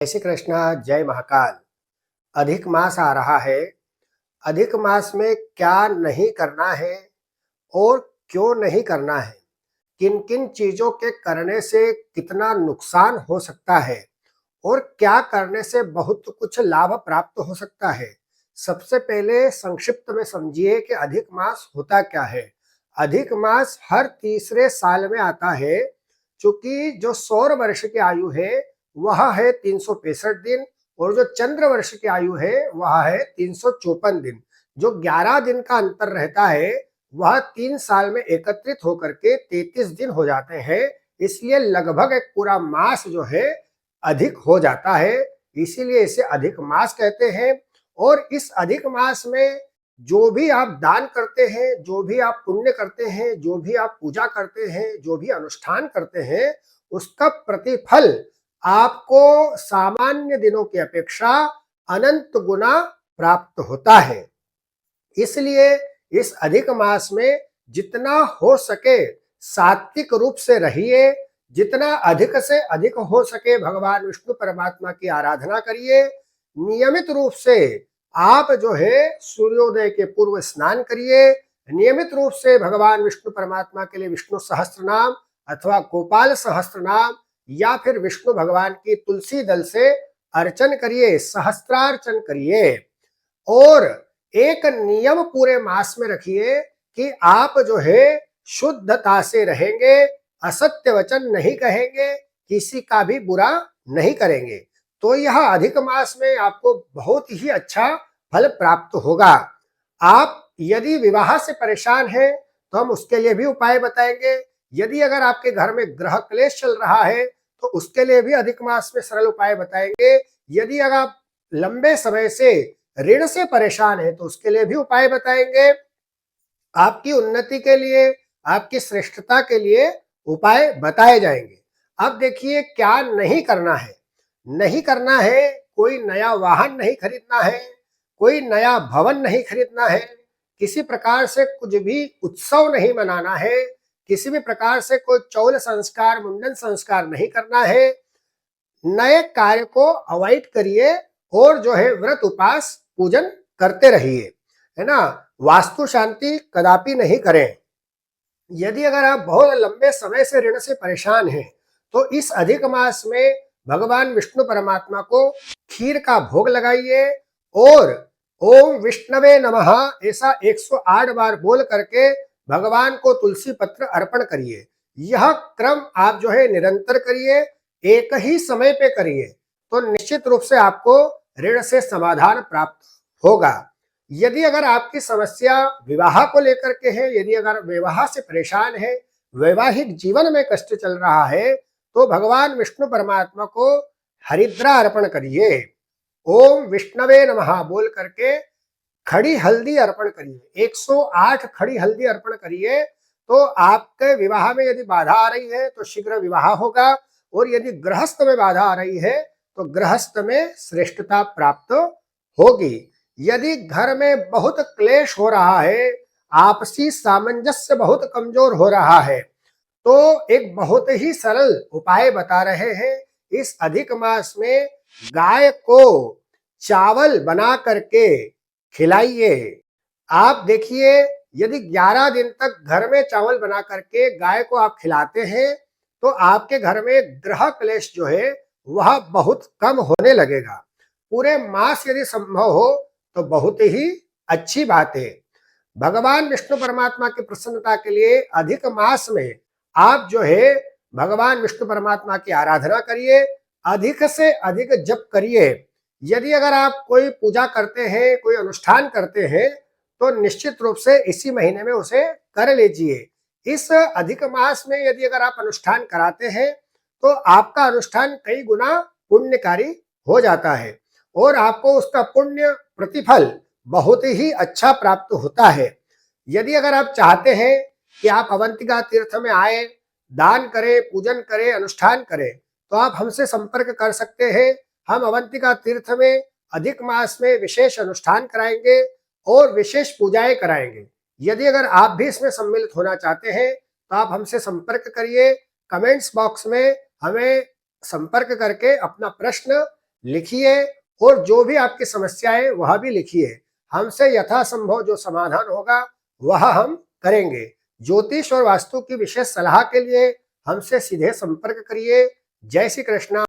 जय श्री कृष्णा, जय महाकाल। अधिक मास आ रहा है। अधिक मास में क्या नहीं करना है और क्यों नहीं करना है, किन किन चीजों के करने से कितना नुकसान हो सकता है और क्या करने से बहुत कुछ लाभ प्राप्त हो सकता है। सबसे पहले संक्षिप्त में समझिए कि अधिक मास होता क्या है। अधिक मास हर तीसरे साल में आता है। चूंकि जो सौर वर्ष की आयु है वह है 365 दिन और जो चंद्र वर्ष की आयु है वह है 354 दिन। जो 11 दिन का अंतर रहता है वह 3 साल में एकत्रित होकर के 33 दिन हो जाते हैं। इसलिए लगभग एक पूरा मास जो है अधिक हो जाता है, इसीलिए इसे अधिक मास कहते हैं। और इस अधिक मास में जो भी आप दान करते हैं, जो भी आप पुण्य करते हैं, जो भी आप पूजा करते हैं, जो भी अनुष्ठान करते हैं, उसका प्रतिफल आपको सामान्य दिनों की अपेक्षा अनंत गुना प्राप्त होता है। इसलिए इस अधिक मास में जितना हो सके सात्विक रूप से रहिए, जितना अधिक से अधिक हो सके भगवान विष्णु परमात्मा की आराधना करिए। नियमित रूप से आप जो है सूर्योदय के पूर्व स्नान करिए। नियमित रूप से भगवान विष्णु परमात्मा के लिए विष्णु सहस्त्र नाम अथवा गोपाल सहस्त्र नाम या फिर विष्णु भगवान की तुलसी दल से अर्चन करिए, सहस्त्रार्चन करिए। और एक नियम पूरे मास में रखिए कि आप जो है शुद्धता से रहेंगे, असत्य वचन नहीं कहेंगे, किसी का भी बुरा नहीं करेंगे। तो यह अधिक मास में आपको बहुत ही अच्छा फल प्राप्त होगा। आप यदि विवाह से परेशान हैं तो हम उसके लिए भी उपाय बताएंगे। यदि अगर आपके घर में ग्रह क्लेश चल रहा है तो उसके लिए भी अधिक मास में सरल उपाय बताएंगे। यदि अगर आप लंबे समय से ऋण से परेशान है तो उसके लिए भी उपाय बताएंगे। आपकी उन्नति के लिए, आपकी श्रेष्ठता के लिए उपाय बताए जाएंगे। अब देखिए क्या नहीं करना है। नहीं करना है, कोई नया वाहन नहीं खरीदना है, कोई नया भवन नहीं खरीदना है, किसी प्रकार से कुछ भी उत्सव नहीं मनाना है, किसी भी प्रकार से कोई चौल संस्कार, मुंडन संस्कार नहीं करना है। नए कार्य को अवॉइड करिए और जो है व्रत उपास पूजन करते रहिए, है ना। वास्तु शांति कदापि नहीं करें। यदि अगर आप बहुत लंबे समय से ऋण से परेशान हैं तो इस अधिक मास में भगवान विष्णु परमात्मा को खीर का भोग लगाइए और ओम विष्णवे नमः ऐसा 108 बार बोल करके भगवान को तुलसी पत्र अर्पण करिए। यह क्रम आप जो है निरंतर करिए, एक ही समय पे करिए, तो निश्चित रूप से आपको ऋण से समाधान प्राप्त होगा। यदि अगर आपकी समस्या विवाह को लेकर के है, यदि अगर विवाह से परेशान है, वैवाहिक जीवन में कष्ट चल रहा है, तो भगवान विष्णु परमात्मा को हरिद्रा अर्पण करिए। ओम विष्णवे नमः बोल करके खड़ी हल्दी अर्पण करिए, 108 खड़ी हल्दी अर्पण करिए। तो आपके विवाह में यदि बाधा आ रही है तो शीघ्र विवाह होगा, और यदि गृहस्थ में बाधा आ रही है तो गृहस्थ में श्रेष्ठता प्राप्त होगी। यदि घर में बहुत क्लेश हो रहा है, आपसी सामंजस्य बहुत कमजोर हो रहा है, तो एक बहुत ही सरल उपाय बता रहे हैं। इस अधिक मास में गाय को चावल बना करके खिलाइए। आप देखिए यदि 11 दिन तक घर में चावल बना करके गाय को आप खिलाते हैं तो आपके घर में ग्रह क्लेश जो है वह बहुत कम होने लगेगा। पूरे मास यदि संभव हो तो बहुत ही अच्छी बात है। भगवान विष्णु परमात्मा की प्रसन्नता के लिए अधिक मास में आप जो है भगवान विष्णु परमात्मा की आराधना करिए, अधिक से अधिक जप करिए। यदि अगर आप कोई पूजा करते हैं, कोई अनुष्ठान करते हैं, तो निश्चित रूप से इसी महीने में उसे कर लीजिए। इस अधिक मास में यदि अगर आप अनुष्ठान कराते हैं तो आपका अनुष्ठान कई गुना पुण्यकारी हो जाता है और आपको उसका पुण्य प्रतिफल बहुत ही अच्छा प्राप्त होता है। यदि अगर आप चाहते हैं कि आप अवंतिका तीर्थ में आए, दान करें, पूजन करें, अनुष्ठान करें, तो आप हमसे संपर्क कर सकते हैं। हम अवंतिका तीर्थ में अधिक मास में विशेष अनुष्ठान कराएंगे और विशेष पूजाएं कराएंगे। यदि अगर आप भी इसमें सम्मिलित होना चाहते हैं तो आप हमसे संपर्क करिए। कमेंट्स बॉक्स में हमें संपर्क करके अपना प्रश्न लिखिए और जो भी आपकी समस्या है वह भी लिखिए। हमसे यथासंभव जो समाधान होगा वह हम करेंगे। ज्योतिष और वास्तु की विशेष सलाह के लिए हमसे सीधे संपर्क करिए। जय श्री कृष्णा।